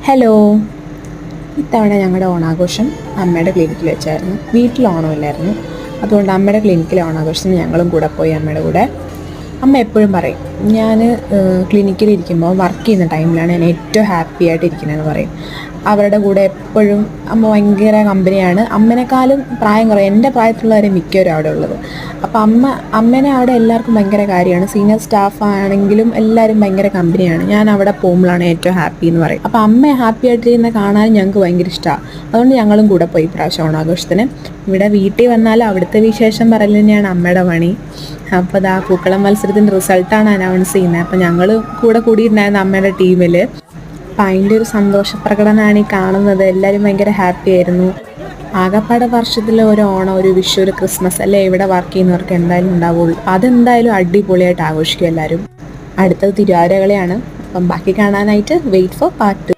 Hello. ഇത്തവണ ഞങ്ങളുടെ ഓണാഘോഷം അമ്മയുടെ ക്ലിനിക്കിൽ വെച്ചായിരുന്നു. വീട്ടിൽ ഓണമില്ലായിരുന്നു. അതുകൊണ്ട് അമ്മയുടെ ക്ലിനിക്കിലെ ഓണാഘോഷത്തിന് ഞങ്ങളും കൂടെ പോയി അമ്മയുടെ കൂടെ. അമ്മ എപ്പോഴും പറയും, ഞാൻ ക്ലിനിക്കിലിരിക്കുമ്പോൾ വർക്ക് ചെയ്യുന്ന ടൈമിലാണ് ഞാൻ ഏറ്റവും ഹാപ്പി ആയിട്ട് ഇരിക്കുന്നതെന്ന് പറയും. അവരുടെ കൂടെ എപ്പോഴും അമ്മ ഭയങ്കര കമ്പനിയാണ്. അമ്മേനേക്കാളും പ്രായം കുറയും, എൻ്റെ പ്രായത്തിലുള്ളവരെ മിക്കവരും അവിടെ ഉള്ളത്. അപ്പോൾ അമ്മേനെ അവിടെ എല്ലാവർക്കും ഭയങ്കര കാര്യമാണ്. സീനിയർ സ്റ്റാഫ് ആണെങ്കിലും എല്ലാവരും ഭയങ്കര കമ്പനിയാണ്. ഞാൻ അവിടെ പോകുമ്പോഴാണ് ഏറ്റവും ഹാപ്പി എന്ന് പറയും. അപ്പോൾ അമ്മ ഹാപ്പി ആയിട്ടിരിക്കുന്ന കാണാൻ ഞങ്ങൾക്ക് ഭയങ്കര ഇഷ്ടമാണ്. അതുകൊണ്ട് ഞങ്ങളും കൂടെ പോയി പ്രാവശ്യം ഓണാഘോഷത്തിന്. ഇവിടെ വീട്ടിൽ വന്നാൽ അവിടുത്തെ വിശേഷം പറയൽ തന്നെയാണ് അമ്മയുടെ പണി. അപ്പോൾ ആ പൂക്കളം മത്സരത്തിൻ്റെ റിസൾട്ടാണ് അനൗൺസ് ചെയ്യുന്നത്. അപ്പോൾ ഞങ്ങൾ കൂടെ കൂടിയിട്ടുണ്ടായിരുന്നു അമ്മയുടെ ടീമിൽ. അപ്പം അതിൻ്റെ ഒരു സന്തോഷ പ്രകടനമാണ് ഈ കാണുന്നത്. എല്ലാവരും ഭയങ്കര ഹാപ്പി ആയിരുന്നു. ആകപ്പാടെ വർഷത്തിൽ ഒരു ഓണം, ഒരു വിഷു, ഒരു ക്രിസ്മസ് അല്ലേ ഇവിടെ വർക്ക് ചെയ്യുന്നവർക്ക് എന്തായാലും ഉണ്ടാവുള്ളൂ. അതെന്തായാലും അടിപൊളിയായിട്ട് ആഘോഷിക്കും എല്ലാവരും. അടുത്തത് തിരുവാതിരകളിയാണ്. അപ്പം ബാക്കി കാണാനായിട്ട് വെയിറ്റ് ഫോർ പാർട്ട് 2.